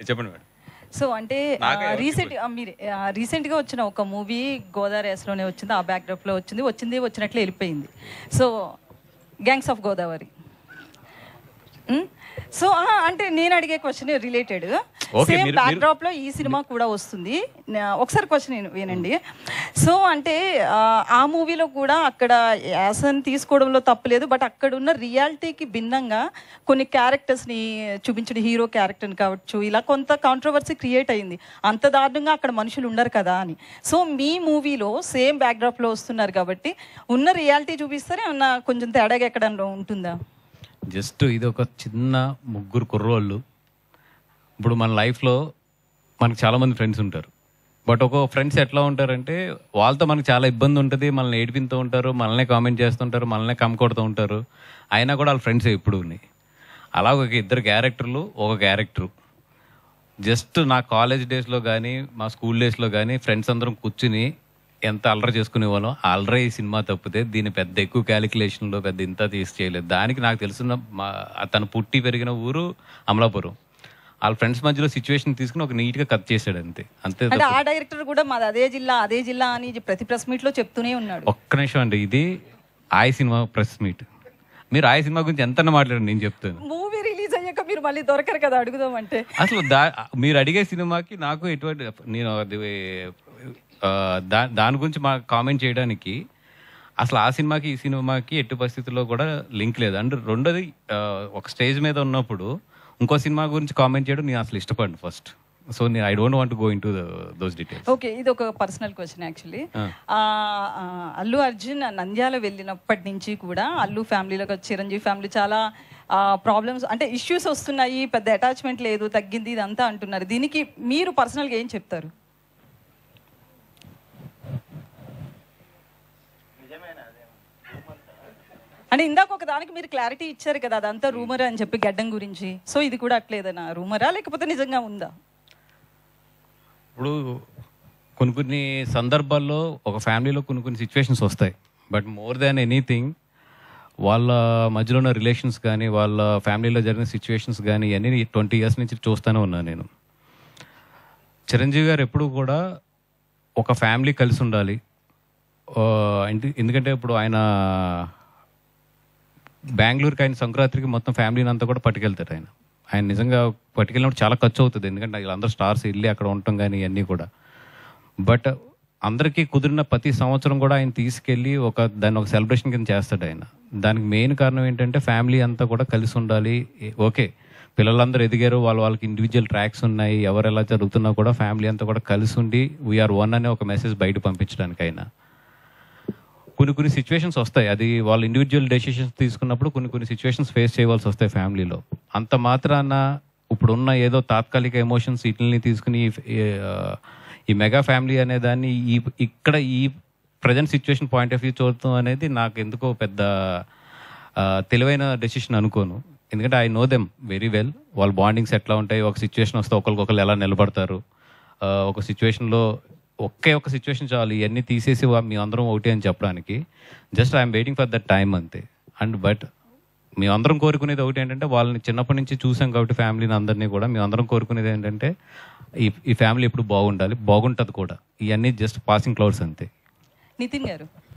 చెప్పండి madam. So అంటే రీసెంట్గా వచ్చిన ఒక మూవీ గోదావరి యాసలోనే వచ్చింది, ఆ బ్యాక్డ్రాప్లో వచ్చినట్లే వెళ్ళిపోయింది. So gangs of Godavari. So అంటే నేను అడిగే క్వశ్చన్ రిలేటెడ్, సేమ్ బ్యాక్డ్రాప్ లో ఈ సినిమా కూడా వస్తుంది. ఒకసారి క్వశ్చన్ వినండి. సో అంటే ఆ మూవీలో కూడా అక్కడ యాసన్ తీసుకోవడంలో తప్పలేదు, బట్ అక్కడ ఉన్న రియాలిటీకి భిన్నంగా కొన్ని క్యారెక్టర్స్ని చూపించడం, హీరో క్యారెక్టర్ని కావచ్చు, ఇలా కొంత కాంట్రవర్సీ క్రియేట్ అయింది. అంత దారుణంగా అక్కడ మనుషులు ఉండరు కదా అని. సో మీ మూవీలో సేమ్ బ్యాక్డ్రాప్లో వస్తున్నారు కాబట్టి ఉన్న రియాలిటీ చూపిస్తారే, ఏమన్నా కొంచెం తేడాగా ఎక్కడ ఉంటుందా? జస్ట్ ఇది ఒక చిన్న ముగ్గురు కుర్రోళ్ళు. ఇప్పుడు మన లైఫ్లో మనకు చాలామంది ఫ్రెండ్స్ ఉంటారు. బట్ ఒక ఫ్రెండ్స్ ఎట్లా ఉంటారంటే వాళ్ళతో మనకు చాలా ఇబ్బంది ఉంటుంది, మనల్ని ఏడిపిస్తూ ఉంటారు, మనల్నే కామెంట్ చేస్తుంటారు, మనల్నే కమ్ముకొడుతూ ఉంటారు. అయినా కూడా వాళ్ళ ఫ్రెండ్స్ ఎప్పుడు ఉన్నాయి. అలా ఒక ఇద్దరు క్యారెక్టర్లు, ఒక క్యారెక్టరు. జస్ట్ నా కాలేజ్ డేస్లో కానీ మా స్కూల్ డేస్లో కానీ ఫ్రెండ్స్ అందరం కూర్చుని ఎంత అల్లరి చేసుకునేవాళ్ళం. అల్లరి ఈ సినిమా తప్పితే దీన్ని పెద్ద ఎక్కువ క్యాలిక్యులేషన్లో పెద్ద ఇంత తీసి చేయలేదు. దానికి నాకు తెలిసిన తను పుట్టి పెరిగిన ఊరు అమలాపురం. వాళ్ళ ఫ్రెండ్స్ మధ్యలో సిచ్యువేషన్ తీసుకుని ఒక నీట్గా కట్ చేశాడు అంతే. అంటే ఆ డైరెక్టర్ కూడా మాది అదే జిల్లా అని ప్రతి ప్రెస్ మీట్లో చెప్తూనే ఉన్నాడు. ఒక్క నిమిషం అండి, ఇది ఆయ్ సినిమా ప్రెస్ మీట్. మీరు ఆయ్ సినిమా గురించి ఎంత మాట్లాడండి, నేను చెప్తాను. మూవీ రిలీజ్ అయ్యాక మీరు మళ్ళీ దొరకరు కదా అడుగుదామంటే. అసలు మీరు అడిగే సినిమాకి నాకు ఎటువంటి, నేను దాని గురించి మా కామెంట్ చేయడానికి అసలు ఆ సినిమాకి ఈ సినిమాకి ఎట్టి పరిస్థితుల్లో కూడా లింక్ లేదు. అండ్ రెండోది, ఒక స్టేజ్ మీద ఉన్నప్పుడు ఇంకో సినిమా గురించి కామెంట్ చేయడం నేను అసలు ఇష్టపడను first. So I don't want go into those details. Okay, ఇది ఒక personal question actually. Allu Arjun Nandyal వెళ్ళినప్పటి నుంచి కూడా అల్లు ఫ్యామిలీలో, చిరంజీవి ఫ్యామిలీ చాలా ప్రాబ్లమ్స్ అంటే ఇష్యూస్ వస్తున్నాయి, పెద్ద అటాచ్మెంట్ లేదు, తగ్గింది, ఇదంతా అంటున్నారు. దీనికి మీరు పర్సనల్గా ఏం చెప్తారు? అంటే ఇందాక ఒక దానికి మీరు క్లారిటీ ఇచ్చారు కదా, అదంతా రూమర్ అని చెప్పి గడ్డం గురించి. సో ఇది కూడా అట్లేదనా, రూమరా లేకపోతే నిజంగా ఉందా? ఇప్పుడు కొన్ని సందర్భాల్లో ఒక ఫ్యామిలీలో కొన్ని సిచ్యువేషన్స్ వస్తాయి. బట్ మోర్ దాన్ ఎనీథింగ్ వాళ్ళ మధ్యలో ఉన్న రిలేషన్స్ కానీ, వాళ్ళ ఫ్యామిలీలో జరిగిన సిచ్యువేషన్స్ కానీ అన్నీ 20 years నుంచి చూస్తూనే ఉన్నాను నేను. చిరంజీవి గారు ఎప్పుడు కూడా ఒక ఫ్యామిలీ కలిసి ఉండాలి. ఎందుకంటే ఇప్పుడు ఆయన బెంగళూరుకి ఆయన సంక్రాంతికి మొత్తం ఫ్యామిలీని అంతా కూడా పట్టుకెళ్తారు. ఆయన నిజంగా పట్టుకెళ్ళినప్పుడు చాలా ఖర్చు అవుతుంది, ఎందుకంటే వీళ్ళందరూ స్టార్స్ వెళ్ళి అక్కడ ఉండటం కానీ ఇవన్నీ కూడా. బట్ అందరికీ కుదిరిన ప్రతి సంవత్సరం కూడా ఆయన తీసుకెళ్ళి దాన్ని ఒక సెలబ్రేషన్ కింద చేస్తాడు ఆయన. దానికి మెయిన్ కారణం ఏంటంటే ఫ్యామిలీ అంతా కూడా కలిసి ఉండాలి. ఓకే, పిల్లలందరూ ఎదిగారు, వాళ్ళకి ఇండివిజువల్ ట్రాక్స్ ఉన్నాయి, ఎవరు ఎలా జరుగుతున్నా కూడా ఫ్యామిలీ అంతా కూడా కలిసి ఉండి వీఆర్ వన్ అనే ఒక మెసేజ్ బయట పంపించడానికి అయినా కొన్ని సిచ్యువేషన్స్ వస్తాయి. అది వాళ్ళు ఇండివిజువల్ డెసిషన్స్ తీసుకున్నప్పుడు కొన్ని సిచ్యువేషన్స్ ఫేస్ చేయవలసి వస్తాయి ఫ్యామిలీలో. అంత మాత్రాన ఇప్పుడున్న ఏదో తాత్కాలిక ఎమోషన్స్ వీటిని తీసుకుని ఈ మెగా ఫ్యామిలీ అనే దాన్ని ఇక్కడ ఈ present situation point of view చూడటం అనేది నాకు ఎందుకో పెద్ద తెలివైన డెసిషన్ అనుకోను. ఎందుకంటే I know them very well. వాళ్ళ బాండింగ్స్ ఎట్లా ఉంటాయి, ఒక సిచ్యువేషన్ వస్తే ఒకరికొకరు ఎలా నిలబడతారు, ఒక సిచ్యువేషన్లో ఒక సిచ్యువేషన్ చాలు ఇవన్నీ తీసేసి మేమందరం ఒకటి అని చెప్పడానికి. Just I'm waiting for that time అంతే. అండ్ బట్ మేమందరం కోరుకునేది ఒకటి ఏంటంటే, వాళ్ళని చిన్నప్పటి నుంచి చూసాం కాబట్టి ఫ్యామిలీని అందరినీ కూడా మేమందరం కోరుకునేది ఏంటంటే ఈ ఫ్యామిలీ ఎప్పుడు బాగుండాలి, బాగుంటుంది కూడా. ఇవన్నీ జస్ట్ పాసింగ్ క్లౌడ్స్ అంతే. నితిన్ గారు